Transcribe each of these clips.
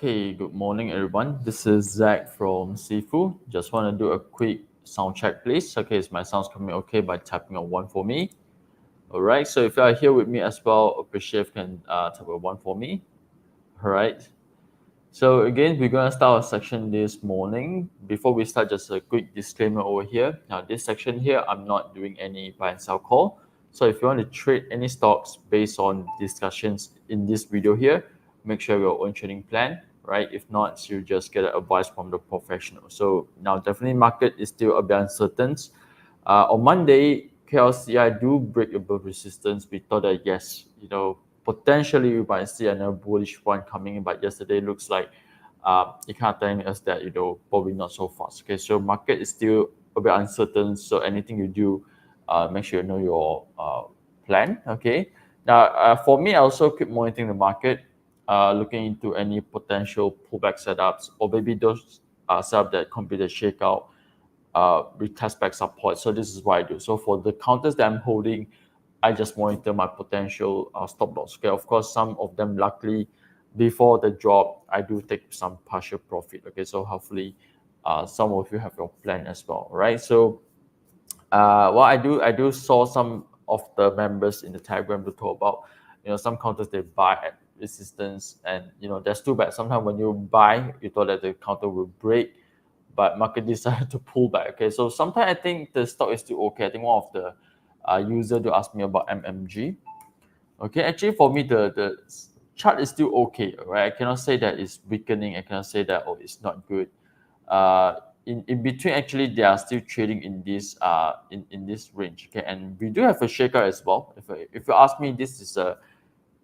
Okay, good morning, everyone. This is Zach from XIFU. Just want to do a quick sound check, please. Okay, is my sounds coming okay by tapping on one for me? All right, so if you are here with me as well, appreciate if you can tap a one for me. All right. So again, we're going to start our section this morning. Before we start, just a quick disclaimer over here. Now, this section here, I'm not doing any buy and sell call. So if you want to trade any stocks based on discussions in this video here, make sure you have your own trading plan, right? If not, you just get advice from the professional. So now definitely market is still a bit uncertain. On Monday, KLCI do break above resistance. We thought that yes, potentially we might see another bullish one coming in, but yesterday looks like it kind of telling us that probably not so fast. Okay, so market is still a bit uncertain. So anything you do, make sure you know your plan. Okay, now for me, I also keep monitoring the market, looking into any potential pullback setups or maybe those setup that complete a shakeout. Retest back support. So this is what I do. So for the counters that I'm holding, I just monitor my potential stop loss. Okay, of course, some of them luckily before the drop, I do take some partial profit. Okay, so hopefully, some of you have your plan as well, right? So, what I do saw some of the members in the Telegram to talk about, some counters they buy at resistance, and that's too bad. Sometimes when you buy, you thought that the counter will break, but market decided to pull back. Okay, so sometimes I think the stock is still okay. I think one of the user to ask me about MMG. Okay, actually for me the chart is still okay, right? I cannot say that it's weakening. I cannot say that it's not good. In between, actually they are still trading in this in this range. Okay, and we do have a shakeout as well. If you ask me, this is a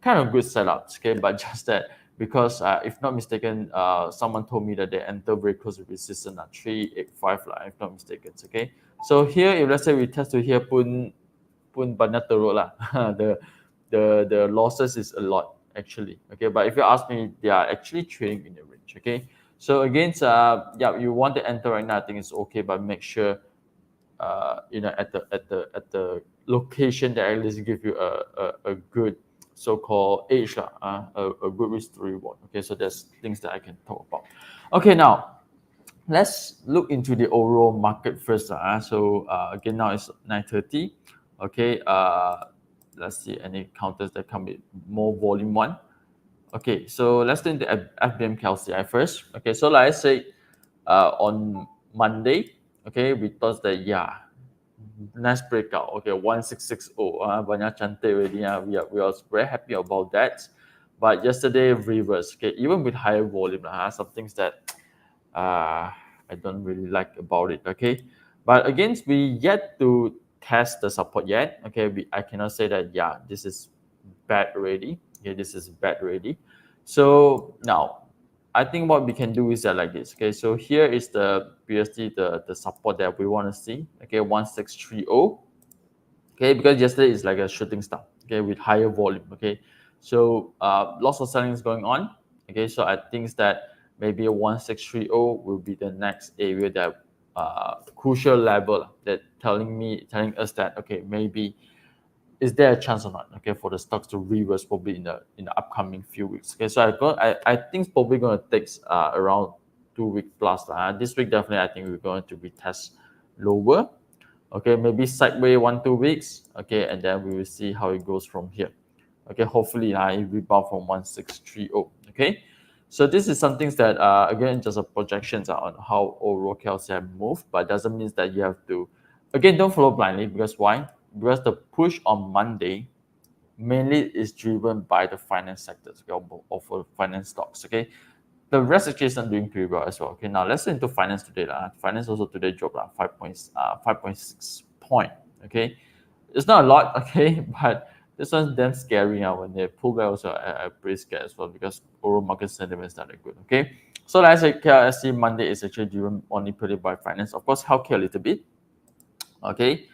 kind of good setup. Okay, but just that because if not mistaken, someone told me that they enter very close to resistance at 385 if not mistaken. Okay, so here if let's say we test to here pun banyak teruk lah. The losses is a lot actually. Okay, but if you ask me, they are actually trading in the range. Okay, so again, you want to enter right now, I think it's okay, but make sure at the location that at least give you a good so-called age, a good risk to reward. Okay, so there's things that I can talk about. Okay, now let's look into the overall market first. So again, now it's 9:30. Okay, let's see any counters that come with more volume one. Okay, so let's do the FBM KLCI first. Okay, so like I said, on Monday, okay, we thought that nice breakout. Okay, 1660. Banyak cantik already. We are very happy about that. But yesterday reverse. Okay, even with higher volume, some things that I don't really like about it. Okay, but again, we yet to test the support yet. Okay, I cannot say that this is bad already. Okay, this is bad already. So now I think what we can do is that like this. Okay, so here is the BSD, the support that we want to see. Okay, 1630. Okay, because yesterday is like a shooting star. Okay, with higher volume. Okay, so lots of selling is going on. Okay, so I think that maybe 1630 will be the next area that crucial level that telling us that okay, maybe is there a chance or not? Okay, for the stocks to reverse probably in the upcoming few weeks. Okay, so I think it's probably going to take around 2 weeks plus. This week definitely I think we're going to retest lower. Okay, maybe sideways 1-2 weeks. Okay, and then we will see how it goes from here. Okay, hopefully it rebound from 1630. Okay, so this is something that again just a projections on how overall calcium move, but doesn't mean that you have to again don't follow blindly because why? Because the push on Monday mainly is driven by the finance sectors of finance stocks. Okay, the rest actually is not doing pretty well as well. Okay, now let's into finance today. Finance also today dropped 5.6 point. Okay, it's not a lot. Okay, but this one's damn scary now when they pull back. Also, I'm pretty scared as well because overall market sentiment is not that good. Okay, so like I said, KLSC Monday is actually driven only pretty by finance. Of course, healthcare a little bit. Okay,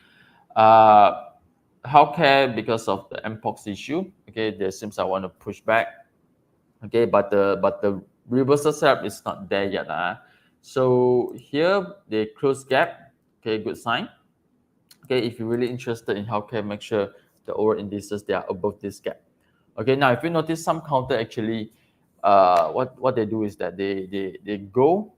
healthcare because of the mpox issue. Okay, there seems I want to push back. Okay, but the reversal setup is not there yet. So here they close gap. Okay, good sign. Okay, if you're really interested in healthcare, make sure the overall indices they are above this gap. Okay, now if you notice some counter actually what they do is that they go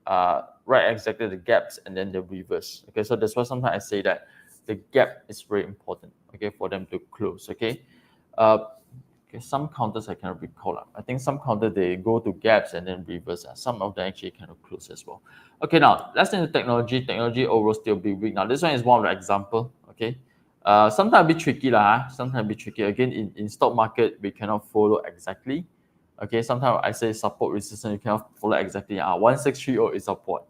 right exactly the gaps and then they reverse. Okay, so that's why sometimes I say that the gap is very important. Okay, for them to close. Okay, uh, okay, some counters I cannot recall. I think some counter they go to gaps and then reverse. Some of them actually cannot close as well. Okay, now let's into technology. Technology overall still be weak. Now this one is one of the example. Okay, sometimes a bit tricky lah. Sometimes a bit tricky. Again, in stock market we cannot follow exactly. Okay, sometimes I say support resistance, you cannot follow exactly. 1630 is support.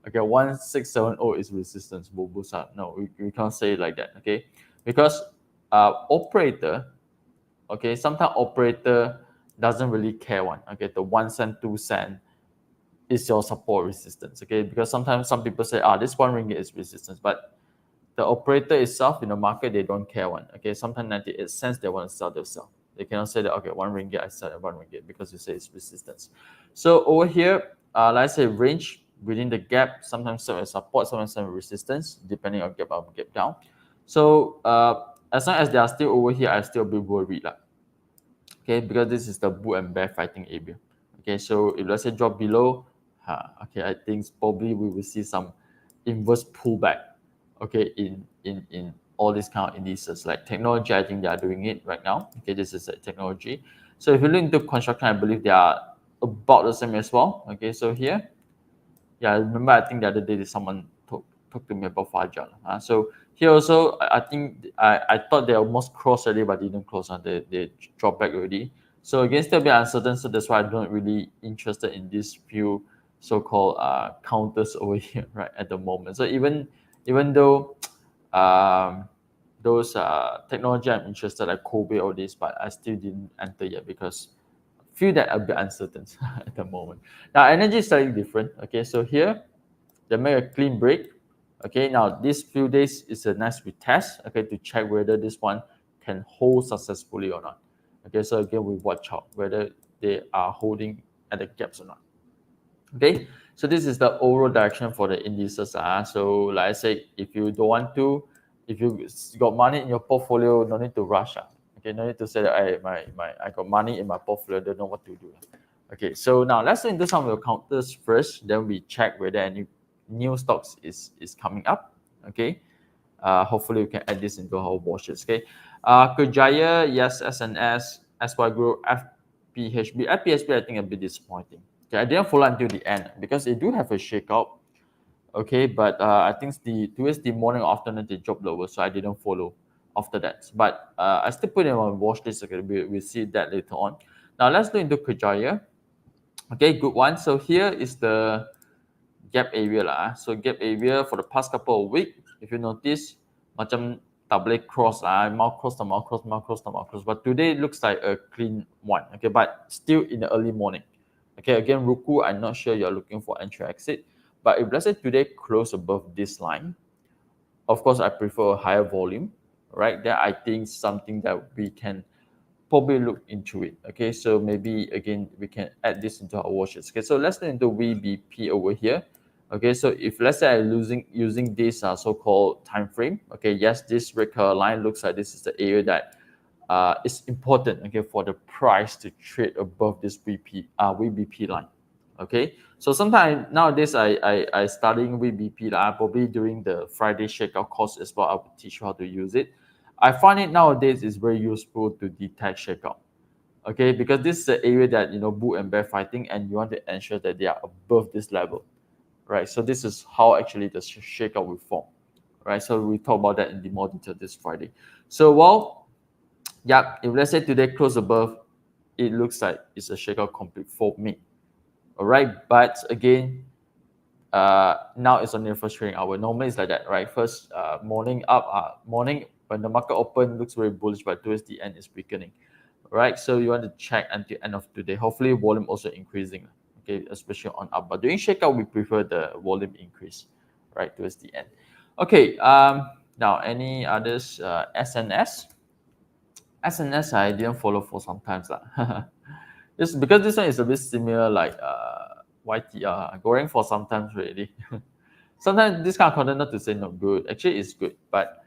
Okay, 1670 is resistance. Bursa. No, we can't say it like that. Okay, because operator, okay, sometimes operator doesn't really care one. Okay, the 1 cent, 2 cent is your support resistance. Okay, because sometimes some people say, this 1 ringgit is resistance, but the operator itself in the market they don't care one. Okay, sometimes 98 cents they want to sell, they'll sell. They cannot say that, okay, 1 ringgit I sell at 1 ringgit because you say it's resistance. So over here, let's say range within the gap, sometimes serve as support, sometimes serve as resistance, depending on gap up, gap down. So as long as they are still over here, I still be worried lah. Okay, because this is the bull and bear fighting area. Okay, so if let's say drop below, okay, I think probably we will see some inverse pullback. Okay, in all these kind of indices like technology, I think they are doing it right now. Okay, this is a technology. So if you look into construction, I believe they are about the same as well. Okay, so here, yeah, I remember I think the other day someone talked to me about Fajar. So here also, I think I thought they almost crossed already, but didn't close. They dropped back already. So again, still a bit uncertain. So that's why I'm not really interested in these few so-called counters over here right at the moment. So even though those technology I'm interested like Kobe or this, but I still didn't enter yet because feel that a bit uncertain at the moment. Now energy is slightly different. Okay, so here they make a clean break. Okay, now this few days is a nice retest. Okay, to check whether this one can hold successfully or not. Okay, so again we watch out whether they are holding at the gaps or not. Okay, so this is the overall direction for the indices. So like I say, if you don't want to, if you got money in your portfolio, no need to rush. Okay, no need to say that I got money in my portfolio, don't know what to do. Okay, so now let's into some of the counters first. Then we check whether any new stocks is coming up. Okay, hopefully we can add this into our watches. Okay, Kejaya, yes, SNS, SY Group, FPHB. FPHB, I think a bit disappointing. Okay, I didn't follow until the end because they do have a shakeout. Okay, but I think towards the morning or afternoon they dropped lower, so I didn't follow after that. But I still put it on watch list. Okay, we'll see that later on. Now let's look into Kejaya. Okay, good one. So here is the gap area lah. So gap area for the past couple of weeks, if you notice, macam tak boleh cross lah. Mau cross, mau cross, mau cross, mau cross. But today looks like a clean one. Okay, but still in the early morning. Okay, again, Ruku, I'm not sure you're looking for entry exit. But if let's say today close above this line, of course, I prefer a higher volume, right? Then I think something that we can probably look into it. Okay, so maybe again we can add this into our watches. Okay, so let's look into VBP over here. Okay, so if let's say I'm using this so-called time frame. Okay, yes, this red color line looks like this is the area that is important. Okay, for the price to trade above this VBP line. Okay, so sometimes nowadays I studying VBP probably during the Friday shakeout course as well. I will teach you how to use it. I find it nowadays is very useful to detect shakeout. Okay, because this is the area that bull and bear fighting, and you want to ensure that they are above this level, right? So this is how actually the shakeout will form, right? So we talk about that in the more detail this Friday. So yeah, if let's say today close above, it looks like it's a shakeout complete for me. All right, but again, now it's only the first trading hour. Normally it's like that, right? First morning up, morning when the market open looks very bullish, but towards the end it's weakening, right? So you want to check until end of today. Hopefully volume also increasing, okay, especially on up. But during shakeout, we prefer the volume increase, right, towards the end. Okay, now any others? SNS. SNS I didn't follow for some times lah. Just because this one is a bit similar like YTR going for sometimes already. Sometimes this kind of content not to say not good. Actually, it's good, but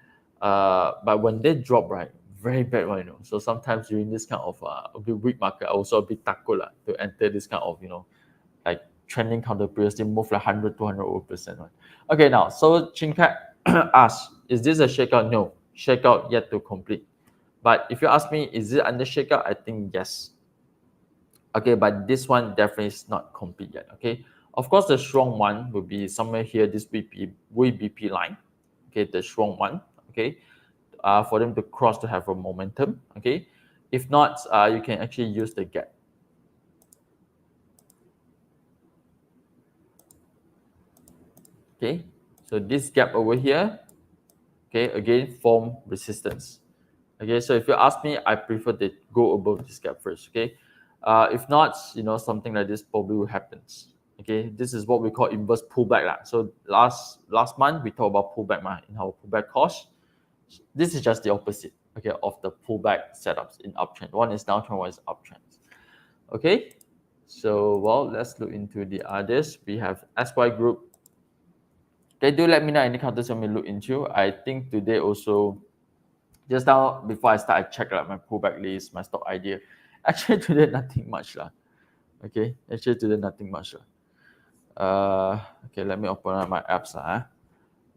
when they drop right very bad one, you know. So sometimes during this kind of a bit weak market, I also a bit takut lah to enter this kind of, you know, like trending counter previously move like 100, 200 over percent one. Okay, now so Chinkat asks, is this a shakeout? No, shakeout yet to complete. But if you ask me, is it under shakeout? I think yes. Okay, but this one definitely is not complete yet. Okay, of course the strong one will be somewhere here, this VBP line. Okay, the strong one. Okay, for them to cross to have a momentum. Okay, if not, you can actually use the gap. Okay, so this gap over here, okay, again form resistance. Okay, so if you ask me, I prefer to go above this gap first. Okay, if not, you know, something like this probably will happen. Okay, this is what we call inverse pullback lah. So last month we talked about pullback in our pullback course. This is just the opposite, okay, of the pullback setups in uptrend. One is downtrend, one is uptrend. Okay, so well, let's look into the others. We have SY Group. Okay, do let me know any counters you want me to look into. I think today also, just now before I start, I checked like my pullback list, my stock idea. Actually today nothing much lah. Okay, actually today nothing much lah. Okay, let me open up my apps lah.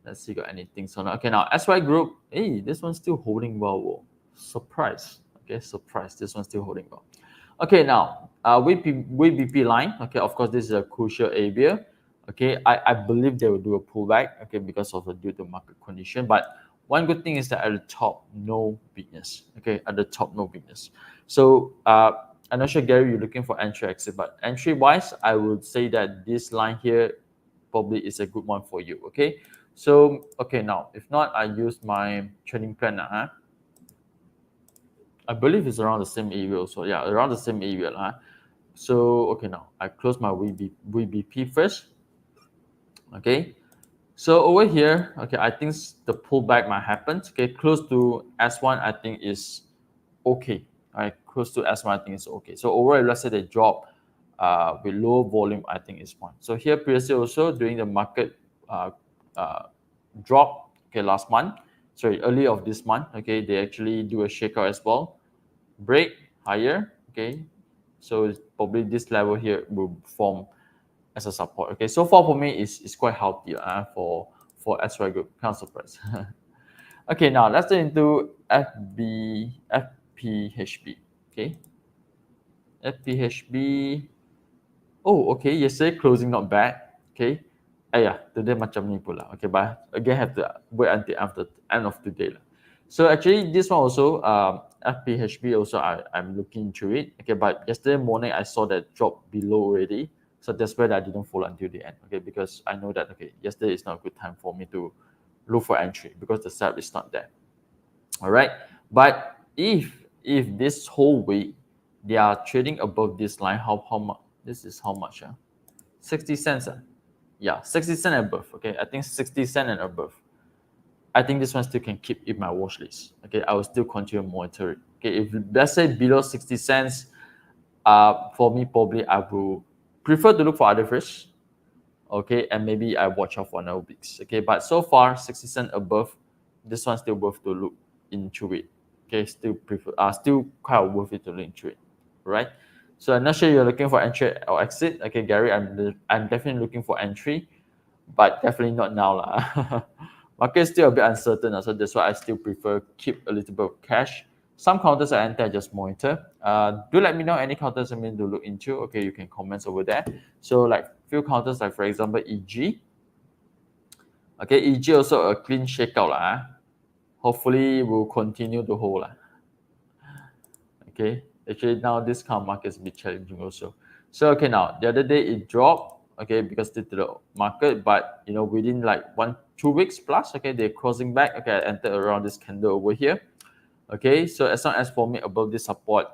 Let's see got anything. So now, okay, now SY Group. Hey, this one's still holding well. Whoa. Surprise. Okay, surprise. This one's still holding well. Okay, now VBP line. Okay, of course this is a crucial area. Okay, I believe they will do a pullback. Okay, because of the due to market condition. But one good thing is that at the top no weakness. Okay, at the top no weakness. So I'm not sure, Gary, you're looking for entry exit, but entry wise, I would say that this line here probably is a good one for you. Okay. So, okay, now, if not, I use my trading plan. I believe it's around the same area. So, yeah, around the same area. So, okay, now, I close my VBP first. Okay. So, over here, okay, I think the pullback might happen. Okay, close to S1, I think is okay. All right, close to S1, I think is okay. So, overall, let's say they drop with low volume, I think is fine. So, here, previously also during the market drop, okay, last month, early of this month, okay, they actually do a shakeout as well, break higher, okay, so probably this level here will form as a support. Okay, so far for me is quite healthy for SY Group, kind of surprised. Okay, now let's get into FPHB. Okay, FPHB. Oh, okay, yesterday closing not bad. Okay, yeah, today macam ni pula. Okay, but again have to wait until after end of today lah. So actually this one also FPHB also I'm looking into it. Okay, but yesterday morning I saw that drop below already. So that's why I didn't follow until the end. Okay, because I know that okay, yesterday is not a good time for me to look for entry because the setup is not there. All right, but if this whole week they are trading above this line, how much? This is how much? 60 cents. Yeah, 60 cents and above. Okay, I think 60 cents and above. I think this one still can keep in my watch list. Okay, I will still continue monitor it. Okay, if let's say below 60 cents, for me probably I will prefer to look for other first. Okay, and maybe I watch out for another weeks. Okay, but so far 60 cents above, this one still worth to look into it. Okay, still quite worth it to look into it. Right? So I'm not sure you're looking for entry or exit. Okay, Gary, I'm definitely looking for entry, but definitely not now lah. Market is still a bit uncertain, so that's why I still prefer keep a little bit of cash. Some counters I enter, I just monitor. Do let me know any counters I mean to look into. Okay, you can comment over there. So like few counters, like for example EG. Okay, EG also a clean shakeout lah. Hopefully will continue to hold lah. Okay, actually now this kind of market is a bit challenging also. So okay, now the other day it dropped. Okay, because due to the market, but you know within like 1-2 weeks plus, okay, they're crossing back. Okay, I entered around this candle over here. Okay, so as long as for me above this support,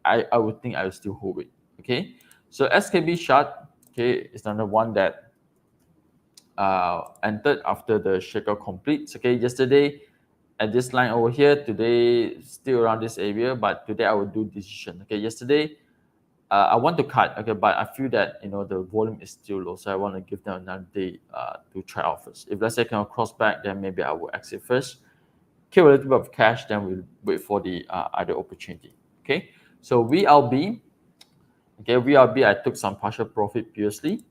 I would think I will still hold it. Okay, so SKB shot, okay, is another one that entered after the shakeout completes. Okay, yesterday at this line over here, today still around this area, but today I will do decision. Okay, yesterday I want to cut, okay, but I feel that you know the volume is still low, so I want to give them another day to try out first. If let's say I can cross back, then maybe I will exit first. keep a little bit of cash, then we'll wait for the other opportunity. Okay, so VLB. Okay, VLB, I took some partial profit previously.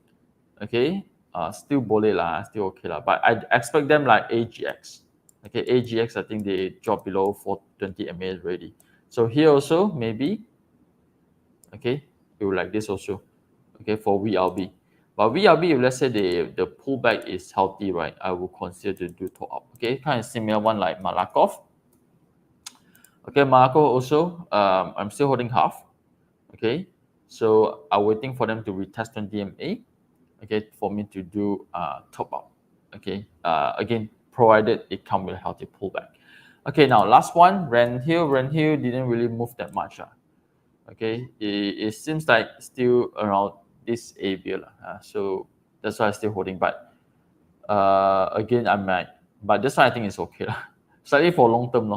Okay, still boleh lah, still okay lah. But I expect them like AGX. Okay, AGX, I think they dropped below 420 MA already. So here also, maybe, okay, it will like this also, okay, for VLB. But VLB, if let's say the pullback is healthy, right, I will consider to do top up. Okay, kind of similar one like Malakov. Okay, Malakov also, I'm still holding half. Okay, so I'm waiting for them to retest 20 MA. Okay, for me to do top up. Okay, again, provided it comes with a healthy pullback. Okay, now last one, Ren Hill didn't really move that much. Okay, it seems like still around this area. So that's why I'm still holding. But again, I might, but this one I think is okay. Slightly for long term.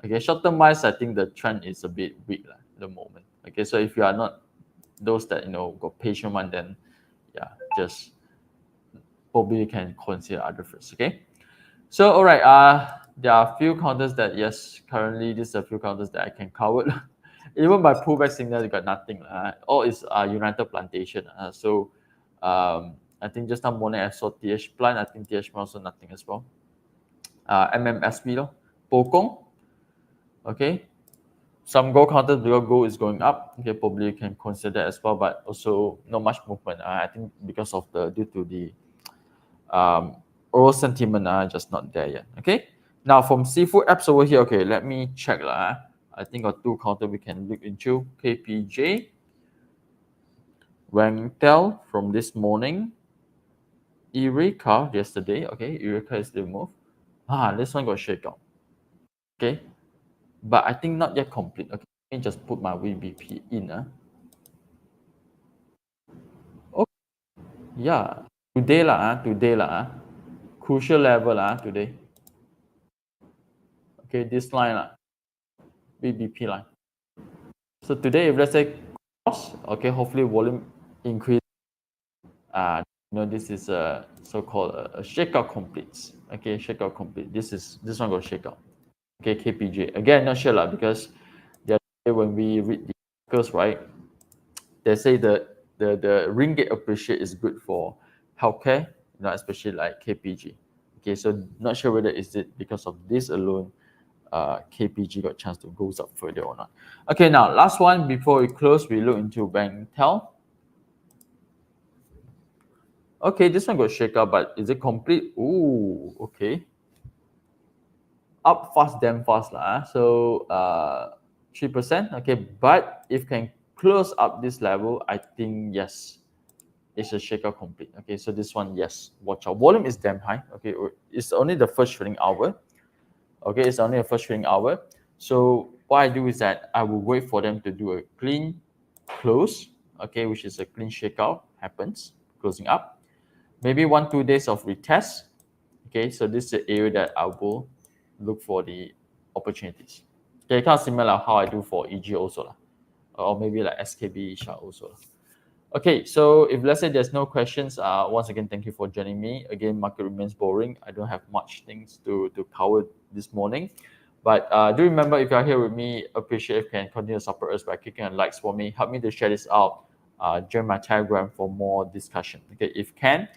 Okay, short term wise, I think the trend is a bit weak at the moment. Okay, so if you are not those that got patient one, then yeah, just probably can consider other first. Okay, so all right, there are a few counters that yes, currently this is a few counters that I can cover. Even by pullback signal, you got nothing. All is United Plantation. So I think just now morning I saw TH Plant. I think TH Plant also nothing as well. MMSB lo, Pokong. Okay, some gold counters because gold is going up. Okay, probably you can consider as well, but also not much movement. I think because of due to the oil sentiment, just not there yet. Okay, now from seafood apps over here. Okay, let me check lah. I think got two counter we can look into. KPJ, Wangtel from this morning, Eureka yesterday. Okay, Eureka is the move. This one got shake out. Okay, but I think not yet complete. Okay, let me just put my VBP in. Okay, yeah, today lah. Crucial level today. Okay, this line VBP line. So today, if let's say cross, okay, hopefully volume increase. This is a so-called a shakeout completes. Okay, shakeout complete. This one got shakeout. Okay, KPJ. Again, not sure because the other day when we read the articles, right, they say the ringgit appreciate is good for healthcare, especially like KPG. Okay, so not sure whether is it because of this alone, KPG got chance to goes up further or not. Okay, now last one before we close, we look into Bangtel. Okay, this one got shake up, but is it complete? Ooh, okay. Up fast, damn fast lah. So 3%. Okay, but if can close up this level, I think yes, it's a shakeout complete. Okay, so this one, yes, watch out. Volume is damn high. Okay, it's only the first trading hour. Okay, it's only a first trading hour. So what I do is that I will wait for them to do a clean close. Okay, which is a clean shakeout happens, closing up. Maybe 1-2 days of retest. Okay, so this is the area that I will look for the opportunities. Okay, kind of similar how I do for EG also, or maybe like SKB also. Okay, so if let's say there's no questions, once again, thank you for joining me. Again, market remains boring. I don't have much things to cover this morning. But do remember, if you're here with me, appreciate if you can continue to support us by clicking on likes for me. Help me to share this out. Join my Telegram for more discussion. Okay, if can,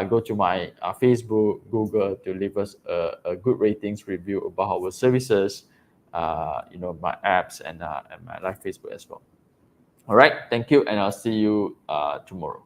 go to my Facebook, Google to leave us a good ratings review about our services, my apps and my live Facebook as well. All right, thank you, and I'll see you tomorrow.